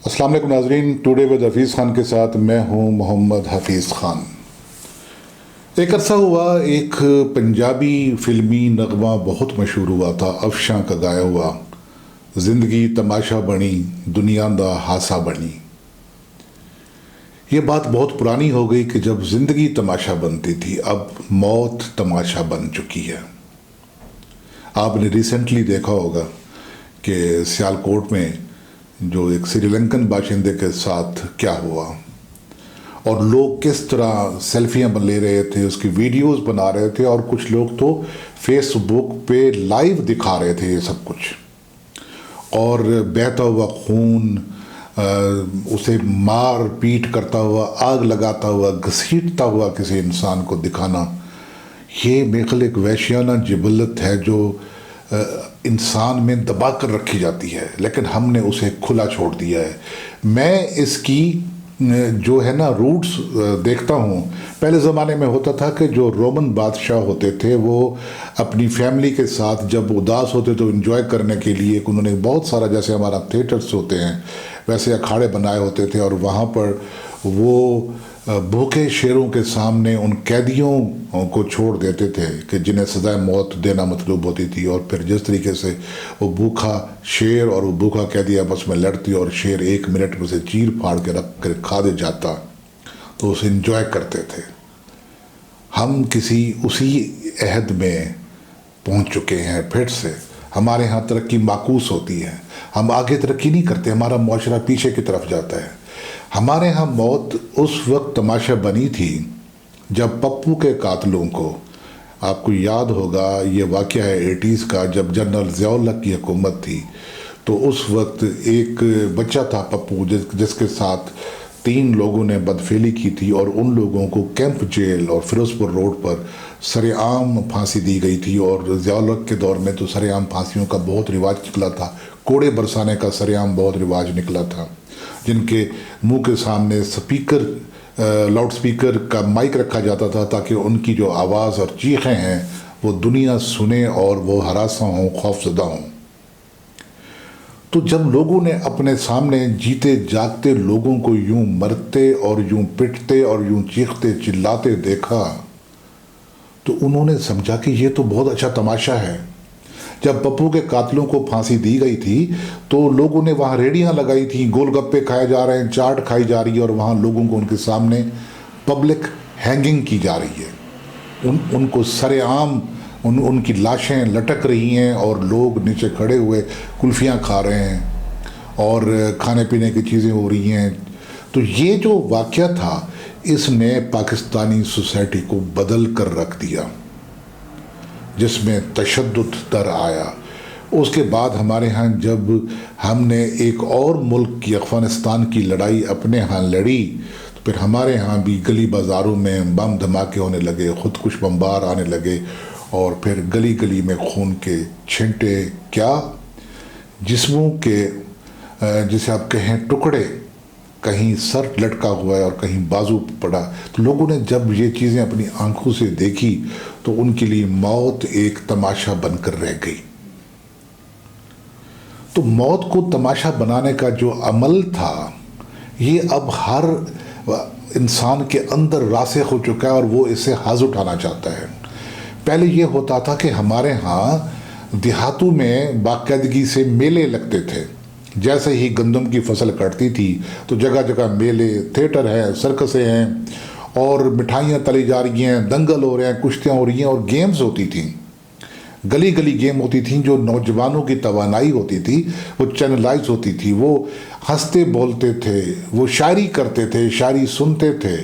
السلام علیکم ناظرین، ٹوڈے ود حفیظ خان کے ساتھ میں ہوں محمد حفیظ خان۔ ایک عرصہ ہوا ایک پنجابی فلمی نغمہ بہت مشہور ہوا تھا، افشاں کا گایا ہوا، زندگی تماشا بنی دنیا دا ہاسا بنی۔ یہ بات بہت پرانی ہو گئی کہ جب زندگی تماشا بنتی تھی، اب موت تماشا بن چکی ہے۔ آپ نے ریسنٹلی دیکھا ہوگا کہ سیالکوٹ میں جو ایک سری لنکن باشندے کے ساتھ کیا ہوا، اور لوگ کس طرح سیلفیاں لے رہے تھے، اس کی ویڈیوز بنا رہے تھے، اور کچھ لوگ تو فیس بک پہ لائیو دکھا رہے تھے یہ سب کچھ، اور بہتا ہوا خون، اسے مار پیٹ کرتا ہوا، آگ لگاتا ہوا، گھسیٹتا ہوا کسی انسان کو دکھانا، یہ میرے خیال ایک وحشیانہ جبلت ہے جو انسان میں دبا کر رکھی جاتی ہے، لیکن ہم نے اسے کھلا چھوڑ دیا ہے۔ میں اس کی جو ہے نا روٹس دیکھتا ہوں۔ پہلے زمانے میں ہوتا تھا کہ جو رومن بادشاہ ہوتے تھے وہ اپنی فیملی کے ساتھ جب اداس ہوتے تو انجوائے کرنے کے لیے انہوں نے بہت سارا، جیسے ہمارا تھیٹرز ہوتے ہیں ویسے اکھاڑے بنائے ہوتے تھے، اور وہاں پر وہ بھوکے شیروں کے سامنے ان قیدیوں کو چھوڑ دیتے تھے کہ جنہیں سزائے موت دینا مطلوب ہوتی تھی، اور پھر جس طریقے سے وہ بھوکا شیر اور وہ بھوکا قیدی آپس میں لڑتی اور شیر 1 منٹ میں سے چیر پھاڑ کے رکھ کر کھا دے جاتا تو اسے انجوائے کرتے تھے۔ ہم اسی عہد میں پہنچ چکے ہیں پھر سے۔ ہمارے ہاں ترقی معکوس ہوتی ہے، ہم آگے ترقی نہیں کرتے، ہمارا معاشرہ پیچھے کی طرف جاتا ہے۔ ہمارے ہاں موت اس وقت تماشا بنی تھی جب پپو کے قاتلوں کو، آپ کو یاد ہوگا یہ واقعہ ہے 80s کا، جب جنرل ضیاء الحق کی حکومت تھی تو اس وقت ایک بچہ تھا پپو جس کے ساتھ 3 لوگوں نے بدفعلی کی تھی، اور ان لوگوں کو کیمپ جیل اور فیروز پور روڈ پر سر عام پھانسی دی گئی تھی۔ اور ضیاء الحق کے دور میں تو سر عام پھانسیوں کا بہت رواج نکلا تھا، کوڑے برسانے کا سر عام بہت رواج نکلا تھا، جن کے منہ کے سامنے لاؤڈ سپیکر کا مائک رکھا جاتا تھا تاکہ ان کی جو آواز اور چیخیں ہیں وہ دنیا سنے اور وہ ہراساں ہوں، خوف زدہ ہوں۔ تو جب لوگوں نے اپنے سامنے جیتے جاگتے لوگوں کو یوں مرتے اور یوں پٹتے اور یوں چیختے چلاتے دیکھا تو انہوں نے سمجھا کہ یہ تو بہت اچھا تماشا ہے۔ جب پپو کے قاتلوں کو پھانسی دی گئی تھی تو لوگوں نے وہاں ریڑیاں لگائی تھیں، گول گپے کھائے جا رہے ہیں، چاٹ کھائی جا رہی ہے، اور وہاں لوگوں کو ان کے سامنے پبلک ہینگنگ کی جا رہی ہے، ان کو سر عام ان کی لاشیں لٹک رہی ہیں، اور لوگ نیچے کھڑے ہوئے کلفیاں کھا رہے ہیں اور کھانے پینے کی چیزیں ہو رہی ہیں۔ تو یہ جو واقعہ تھا اس نے پاکستانی سوسائٹی کو بدل کر رکھ دیا، جس میں تشدد در آیا۔ اس کے بعد ہمارے ہاں جب ہم نے ایک اور ملک کی، افغانستان کی لڑائی اپنے ہاں لڑی، تو پھر ہمارے ہاں بھی گلی بازاروں میں بم دھماکے ہونے لگے، خودکش بمبار آنے لگے، اور پھر گلی گلی میں خون کے چھینٹے، کیا جسموں کے جسے آپ کہیں ٹکڑے، کہیں سر لٹکا ہوا ہے اور کہیں بازو پڑا۔ تو لوگوں نے جب یہ چیزیں اپنی آنکھوں سے دیکھی تو ان کے لیے موت ایک تماشا بن کر رہ گئی۔ تو موت کو تماشا بنانے کا جو عمل تھا یہ اب ہر انسان کے اندر راسخ ہو چکا ہے، اور وہ اسے حظ اٹھانا چاہتا ہے۔ پہلے یہ ہوتا تھا کہ ہمارے ہاں دیہاتوں میں باقاعدگی سے میلے لگتے تھے، جیسے ہی گندم کی فصل کٹتی تھی تو جگہ جگہ میلے، تھیٹر ہیں، سرکسیں ہیں، اور مٹھائیاں تلی جا رہی ہیں، دنگل ہو رہے ہیں، کشتیاں ہو رہی ہیں، اور گیمز ہوتی تھیں، گلی گلی گیم ہوتی تھیں، جو نوجوانوں کی توانائی ہوتی تھی وہ چینلائز ہوتی تھی، وہ ہنستے بولتے تھے، وہ شاعری کرتے تھے، شاعری سنتے تھے،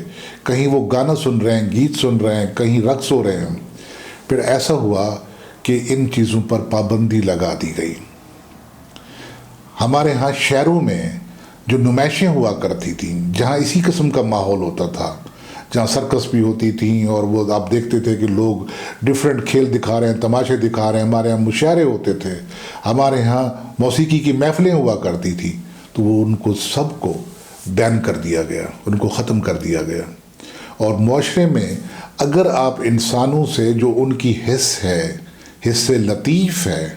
کہیں وہ گانا سن رہے ہیں، گیت سن رہے ہیں، کہیں رقص ہو رہے ہیں۔ پھر ایسا ہوا کہ ان چیزوں پر پابندی لگا دی گئی۔ ہمارے ہاں شہروں میں جو نمائشیں ہوا کرتی تھیں، جہاں اسی قسم کا ماحول ہوتا تھا، جہاں سرکس بھی ہوتی تھیں، اور وہ آپ دیکھتے تھے کہ لوگ ڈیفرنٹ کھیل دکھا رہے ہیں، تماشے دکھا رہے ہیں، ہمارے ہاں مشاعرے ہوتے تھے، ہمارے ہاں موسیقی کی محفلیں ہوا کرتی تھیں، تو وہ ان کو سب کو بین کر دیا گیا، ان کو ختم کر دیا گیا۔ اور معاشرے میں اگر آپ انسانوں سے جو ان کی حس ہے، حس لطیف ہے،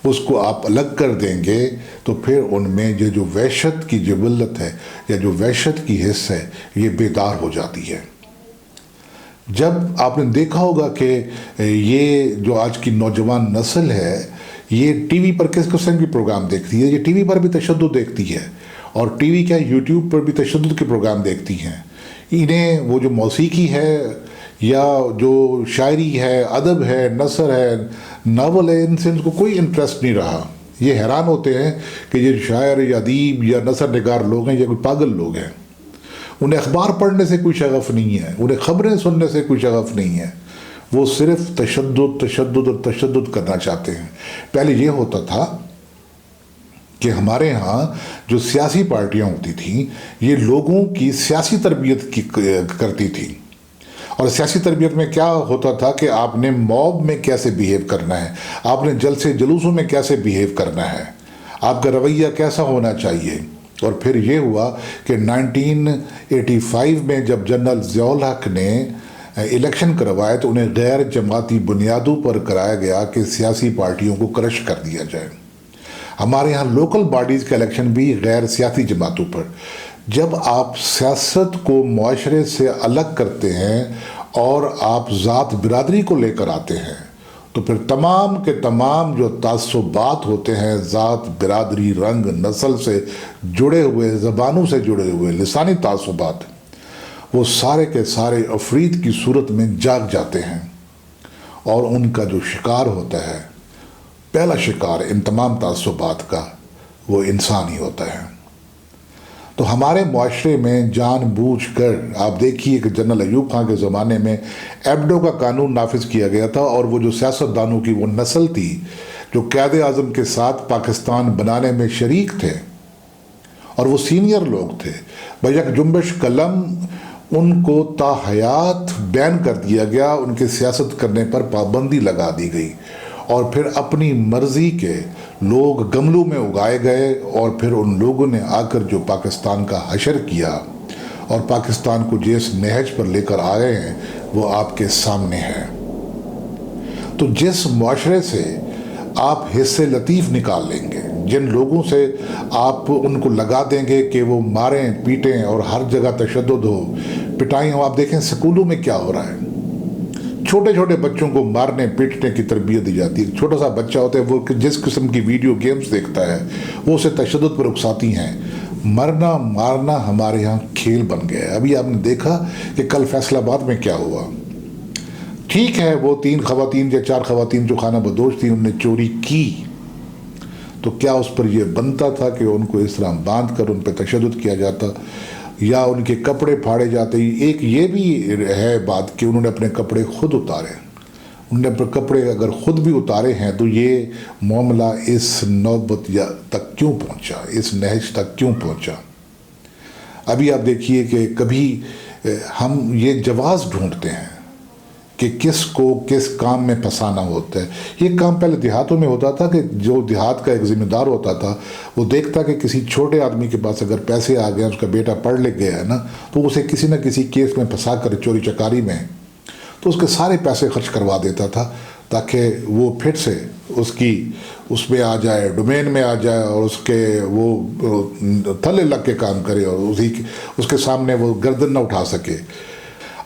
اس کو آپ الگ کر دیں گے تو پھر ان میں یہ جو وحشت کی جبلت ہے یا جو وحشت کی حص ہے یہ بیدار ہو جاتی ہے۔ جب آپ نے دیکھا ہوگا کہ یہ جو آج کی نوجوان نسل ہے یہ ٹی وی پر کس قسم کی پروگرام دیکھتی ہے، یہ ٹی وی پر بھی تشدد دیکھتی ہے، اور ٹی وی کیا یوٹیوب پر بھی تشدد کے پروگرام دیکھتی ہیں۔ انہیں وہ جو موسیقی ہے یا جو شاعری ہے، ادب ہے، نثر ہے، ناول ہے، ان سے ان کو کوئی انٹرسٹ نہیں رہا۔ یہ حیران ہوتے ہیں کہ یہ شاعر یا ادیب یا نثر نگار لوگ ہیں یا کوئی پاگل لوگ ہیں۔ انہیں اخبار پڑھنے سے کوئی شغف نہیں ہے، انہیں خبریں سننے سے کوئی شغف نہیں ہے، وہ صرف تشدد تشدد اور تشدد کرنا چاہتے ہیں۔ پہلے یہ ہوتا تھا کہ ہمارے ہاں جو سیاسی پارٹیاں ہوتی تھیں یہ لوگوں کی سیاسی تربیت کرتی تھیں، اور سیاسی تربیت میں کیا ہوتا تھا کہ آپ نے موب میں کیسے بیہیو کرنا ہے، آپ نے جلسے جلوسوں میں کیسے بیہیو کرنا ہے، آپ کا رویہ کیسا ہونا چاہیے۔ اور پھر یہ ہوا کہ 1985 میں جب جنرل ضیاء الحق نے الیکشن کروائے تو انہیں غیر جماعتی بنیادوں پر کرایا گیا کہ سیاسی پارٹیوں کو کرش کر دیا جائے۔ ہمارے ہاں لوکل باڈیز کا الیکشن بھی غیر سیاسی جماعتوں پر۔ جب آپ سیاست کو معاشرے سے الگ کرتے ہیں اور آپ ذات برادری کو لے کر آتے ہیں تو پھر تمام کے تمام جو تعصبات ہوتے ہیں، ذات برادری رنگ نسل سے جڑے ہوئے، زبانوں سے جڑے ہوئے لسانی تعصبات، وہ سارے کے سارے افرید کی صورت میں جاگ جاتے ہیں، اور ان کا جو شکار ہوتا ہے، پہلا شکار ان تمام تعصبات کا وہ انسان ہی ہوتا ہے۔ تو ہمارے معاشرے میں جان بوجھ کر آپ دیکھیے کہ جنرل ایوب خان کے زمانے میں ایبڈو کا قانون نافذ کیا گیا تھا، اور وہ جو سیاست دانوں کی وہ نسل تھی جو قائد اعظم کے ساتھ پاکستان بنانے میں شریک تھے، اور وہ سینئر لوگ تھے، بیک جنبش قلم ان کو تا حیات بین کر دیا گیا، ان کے سیاست کرنے پر پابندی لگا دی گئی، اور پھر اپنی مرضی کے لوگ گملوں میں اگائے گئے، اور پھر ان لوگوں نے آ کر جو پاکستان کا حشر کیا اور پاکستان کو جس نہج پر لے کر آئے ہیں وہ آپ کے سامنے ہے۔ تو جس معاشرے سے آپ حصے لطیف نکال لیں گے، جن لوگوں سے آپ ان کو لگا دیں گے کہ وہ ماریں پیٹیں اور ہر جگہ تشدد ہو، پٹائیں ہو، آپ دیکھیں سکولوں میں کیا ہو رہا ہے، چھوٹے چھوٹے بچوں کو مارنے پیٹنے کی تربیت دی جاتی ہے۔ چھوٹا سا بچہ ہوتا ہے وہ جس قسم کی ویڈیو گیمز دیکھتا ہے وہ اسے تشدد پر اکساتی ہیں۔ مرنا مارنا ہمارے ہاں کھیل بن گیا ہے۔ ابھی آپ نے دیکھا کہ کل فیصل آباد میں کیا ہوا۔ ٹھیک ہے وہ 3 خواتین یا 4 خواتین جو خانہ بدوش تھیں انہوں نے چوری کی، تو کیا اس پر یہ بنتا تھا کہ ان کو اس طرح باندھ کر ان پہ تشدد کیا جاتا یا ان کے کپڑے پھاڑے جاتے؟ ایک یہ بھی ہے بات کہ انہوں نے اپنے کپڑے خود اتارے، انہوں نے اپنے کپڑے اگر خود بھی اتارے ہیں تو یہ معاملہ اس نوبت تک کیوں پہنچا، اس نہج تک کیوں پہنچا؟ ابھی آپ دیکھیے کہ کبھی ہم یہ جواز ڈھونڈتے ہیں کہ کس کو کس کام میں پھنسانا ہوتا ہے۔ یہ کام پہلے دیہاتوں میں ہوتا تھا کہ جو دیہات کا ایک ذمہ دار ہوتا تھا وہ دیکھتا کہ کسی چھوٹے آدمی کے پاس اگر پیسے آ گئے، اس کا بیٹا پڑھ لکھ گیا ہے نا، تو اسے کسی نہ کسی کیس میں پھنسا کر چوری چکاری میں تو اس کے سارے پیسے خرچ کروا دیتا تھا تاکہ وہ پھر سے اس میں آ جائے، ڈومین میں آ جائے، اور اس کے وہ تھلے لگ کے کام کرے اور اس کے سامنے وہ گردن نہ اٹھا سکے۔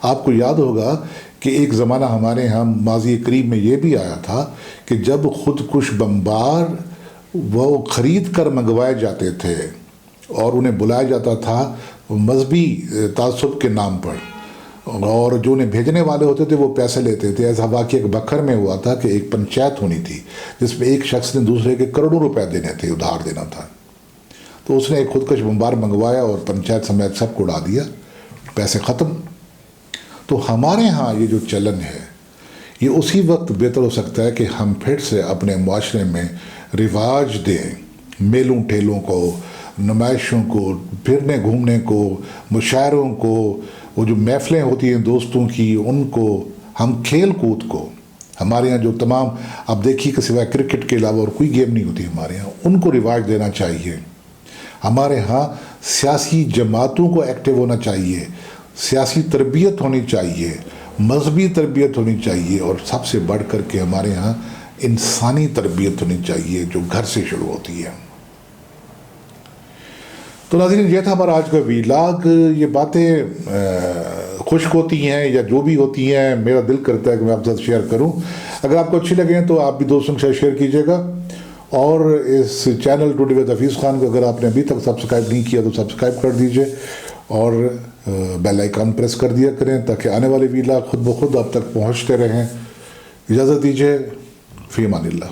آپ کو یاد ہوگا کہ ایک زمانہ ہمارے ہاں ماضی قریب میں یہ بھی آیا تھا کہ جب خودکش بمبار وہ خرید کر منگوائے جاتے تھے اور انہیں بلایا جاتا تھا مذہبی تعصب کے نام پر، اور جو انہیں بھیجنے والے ہوتے تھے وہ پیسے لیتے تھے۔ ایسا واقعہ ایک بکھر میں ہوا تھا کہ ایک پنچایت ہونی تھی جس میں ایک شخص نے دوسرے کے کروڑوں روپے دینے تھے، ادھار دینا تھا، تو اس نے ایک خودکش بمبار منگوایا اور پنچایت سمیت سب کو اڑا دیا، پیسے ختم۔ تو ہمارے ہاں یہ جو چلن ہے یہ اسی وقت بہتر ہو سکتا ہے کہ ہم پھر سے اپنے معاشرے میں رواج دیں، میلوں ٹھیلوں کو، نمائشوں کو، پھرنے گھومنے کو، مشاعروں کو، وہ جو محفلیں ہوتی ہیں دوستوں کی ان کو، ہم کھیل کود کو، ہمارے یہاں جو تمام آپ دیکھیے کہ سوائے کرکٹ کے علاوہ اور کوئی گیم نہیں ہوتی ہمارے یہاں، ان کو رواج دینا چاہیے۔ ہمارے ہاں سیاسی جماعتوں کو ایکٹیو ہونا چاہیے، سیاسی تربیت ہونی چاہیے، مذہبی تربیت ہونی چاہیے، اور سب سے بڑھ کر کے ہمارے ہاں انسانی تربیت ہونی چاہیے جو گھر سے شروع ہوتی ہے. تو ناظرین یہ تھا ہمارا آج کا ویلاگ. یہ باتیں خشک ہوتی ہیں یا جو بھی ہوتی ہیں میرا دل کرتا ہے کہ میں آپ کے ساتھ شیئر کروں. اگر آپ کو اچھی لگیں تو آپ بھی دوستوں کے ساتھ شیئر کیجیے گا. اور اس channel today with Hafeez Khan کو اگر آپ نے ابھی تک سبسکرائب نہیں کیا تو سبسکرائب کر دیجیے اور بیل آئیکن پریس کر دیا کریں تاکہ آنے والے ویلاگ خود بخود آپ تک پہنچتے رہیں. اجازت دیجیے. فی امان اللہ.